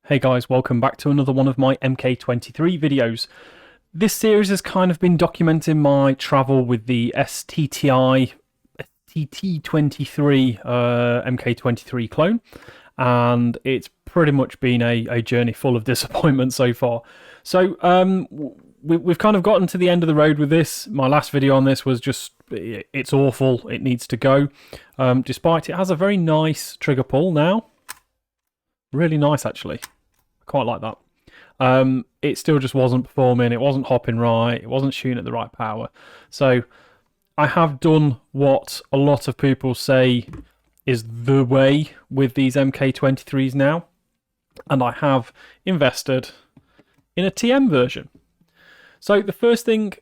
Hey guys, welcome back to another one of my Mk23 videos. This series has kind of been documenting my travel with the STTi STT23 Mk23 clone, and it's pretty much been a journey full of disappointment so far. So we've kind of gotten to the end of the road with this. My last video on this was just, it's awful, it needs to go. Despite it has a very nice trigger pull now. Really nice actually. I quite like that. It still just wasn't performing, it wasn't hopping right, it wasn't shooting at the right power. So I have done what a lot of people say is the way with these Mk23s now, and I have invested in a TM version. So the first thing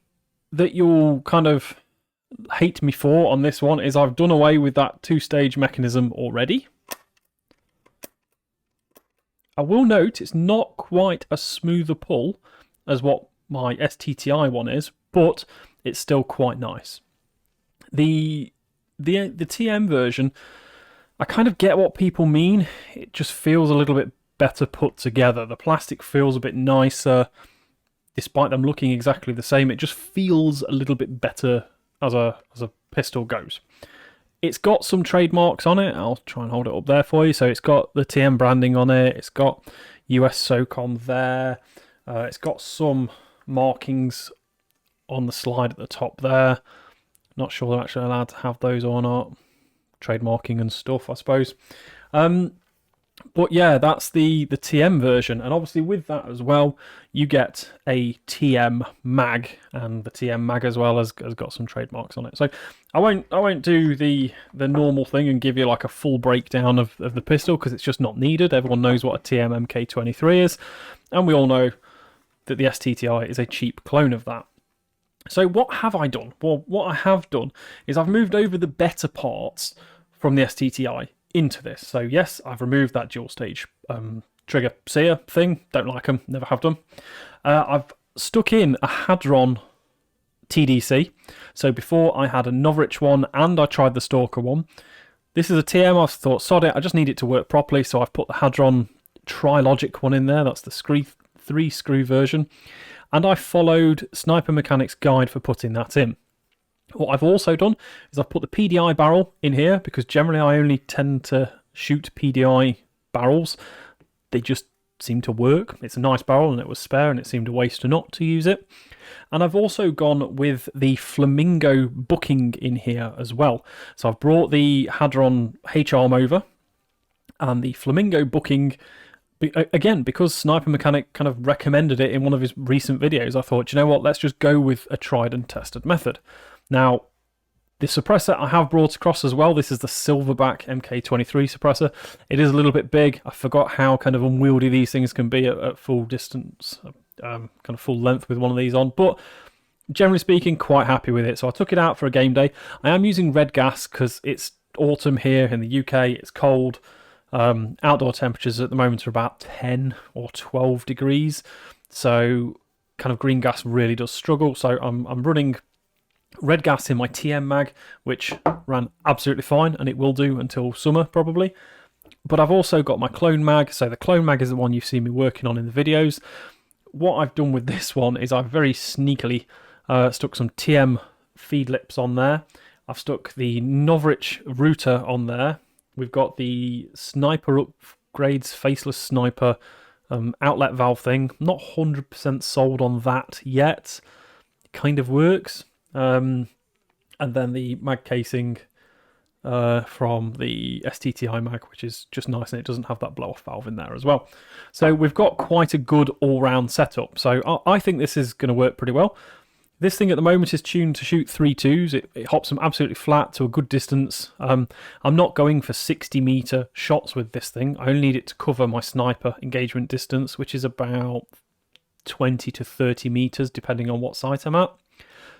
that you'll kind of hate me for on this one is I've done away with that two-stage mechanism already. I will note it's not quite a smoother pull as what my STTi one is, but it's still quite nice. The TM version, I kind of get what people mean. It just feels a little bit better put together. The plastic feels a bit nicer, despite them looking exactly the same. It just feels a little bit better as a pistol goes. It's got some trademarks on it. I'll try and hold it up there for you. So it's got the TM branding on it. It's got US SOCOM there. It's got some markings on the slide at the top there. Not sure they're actually allowed to have those or not. Trademarking and stuff, I suppose. But yeah, that's the TM version. And obviously with that as well, you get a TM mag. And the TM mag as well has got some trademarks on it. So I won't do the normal thing and give you like a full breakdown of the pistol, because it's just not needed. Everyone knows what a TM Mk23 is. And we all know that the STTi is a cheap clone of that. So what have I done? Well, what I have done is I've moved over the better parts from the STTi into this. So yes, I've removed that dual stage trigger sear thing. Don't like them, never have done. I've stuck in a Hadron TDC. So before I had a Novrich one and I tried the Stalker one. This is a TM. I thought, sod it, I just need it to work properly. So I've put the Hadron Trilogic one in there. That's the 3 screw version. And I followed Sniper Mechanics' guide for putting that in. What I've also done is I've put the PDI barrel in here, because generally I only tend to shoot PDI barrels. They just seem to work. It's a nice barrel and it was spare, and it seemed a waste not to use it. And I've also gone with the Flamingo booking in here as well. So I've brought the Hadron H-arm over, and the Flamingo booking, again, because Sniper Mechanic kind of recommended it in one of his recent videos, I thought, you know what, let's just go with a tried and tested method. Now, the suppressor I have brought across as well. This is the Silverback Mk23 suppressor. It is a little bit big. I forgot how kind of unwieldy these things can be at full distance, kind of full length with one of these on. But generally speaking, quite happy with it. So I took it out for a game day. I am using red gas because it's autumn here in the UK. It's cold. Outdoor temperatures at the moment are about 10 or 12 degrees. So kind of green gas really does struggle. So I'm running red gas in my TM mag, which ran absolutely fine, and it will do until summer probably. But I've also got my clone mag. So the clone mag is the one you've seen me working on in the videos. What I've done with this one is I've very sneakily stuck some TM feed lips on there. I've stuck the Novrich router on there. We've got the Sniper Upgrades Faceless Sniper outlet valve thing. Not 100% sold on that yet. It kind of works. And then the mag casing from the STTi mag, which is just nice, and it doesn't have that blow-off valve in there as well. So we've got quite a good all-round setup. So I think this is going to work pretty well. This thing at the moment is tuned to shoot 3.2s. It hops them absolutely flat to a good distance. I'm not going for 60-meter shots with this thing. I only need it to cover my sniper engagement distance, which is about 20 to 30 meters, depending on what site I'm at.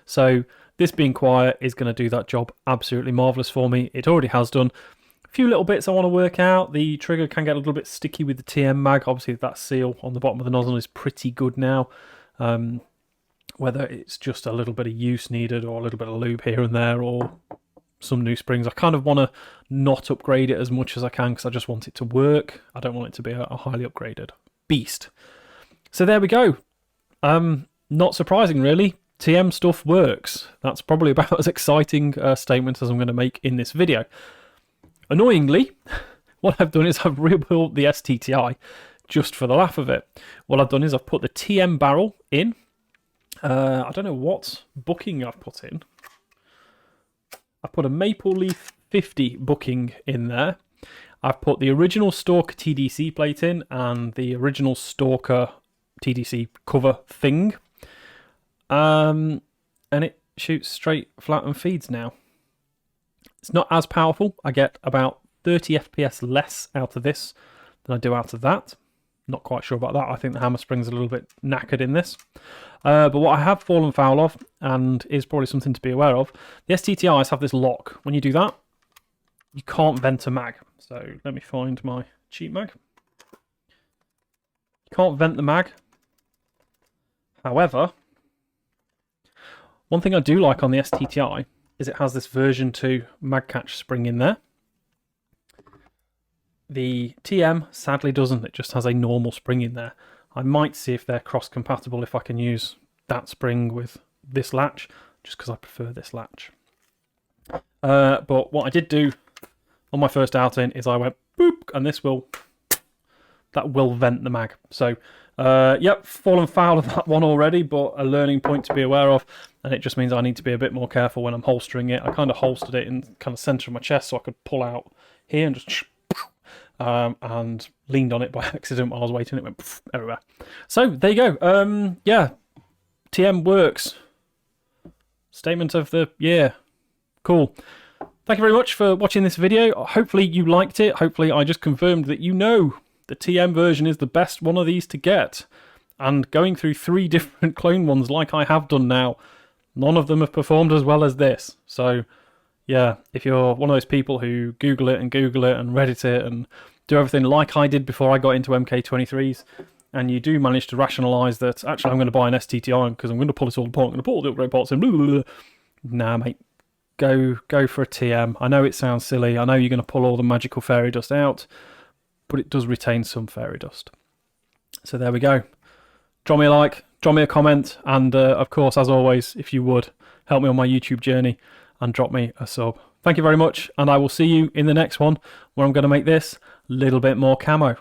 So this being quiet is going to do that job absolutely marvellous for me. It already has done. A few little bits I want to work out. The trigger can get a little bit sticky with the TM mag. Obviously that seal on the bottom of the nozzle is pretty good now. Whether it's just a little bit of use needed, or a little bit of lube here and there, or some new springs. I kind of want to not upgrade it as much as I can, because I just want it to work. I don't want it to be a highly upgraded beast. So there we go. Not surprising, really. TM stuff works. That's probably about as exciting a statement as I'm going to make in this video. Annoyingly, what I've done is I've rebuilt the STTi just for the laugh of it. What I've done is I've put the TM barrel in. I don't know what booking I've put in. I put a Maple Leaf 50 booking in there. I've put the original Stalker TDC plate in and the original Stalker TDC cover thing. And it shoots straight, flat, and feeds now. It's not as powerful. I get about 30 FPS less out of this than I do out of that. Not quite sure about that. I think the hammer spring's a little bit knackered in this. But what I have fallen foul of, and is probably something to be aware of, the STTIs have this lock. When you do that, you can't vent a mag. So let me find my cheap mag. You can't vent the mag. However, one thing I do like on the STTi is it has this version 2 mag catch spring in there. The TM sadly doesn't, it just has a normal spring in there. I might see if they're cross-compatible, if I can use that spring with this latch, just because I prefer this latch. But what I did do on my first outing is I went boop, and that will vent the mag. So, yep, fallen foul of that one already, but a learning point to be aware of, and it just means I need to be a bit more careful when I'm holstering it. I kind of holstered it in kind of centre of my chest so I could pull out here and just and leaned on it by accident while I was waiting. It went everywhere. So there you go. Yeah, TM works. Statement of the year. Cool. Thank you very much for watching this video. Hopefully you liked it. Hopefully I just confirmed that you know the TM version is the best one of these to get. And going through 3 different clone ones like I have done now, none of them have performed as well as this. So yeah, if you're one of those people who Google it and Reddit it and do everything like I did before I got into Mk23s, and you do manage to rationalise that, actually I'm going to buy an STTi because I'm going to pull it all apart, I'm going to put all the upgrade parts in, blah, blah, blah. Nah, mate. Go for a TM. I know it sounds silly. I know you're going to pull all the magical fairy dust out, but it does retain some fairy dust. So there we go. Drop me a like, drop me a comment, and of course, as always, if you would, help me on my YouTube journey and drop me a sub. Thank you very much, and I will see you in the next one where I'm going to make this a little bit more camo.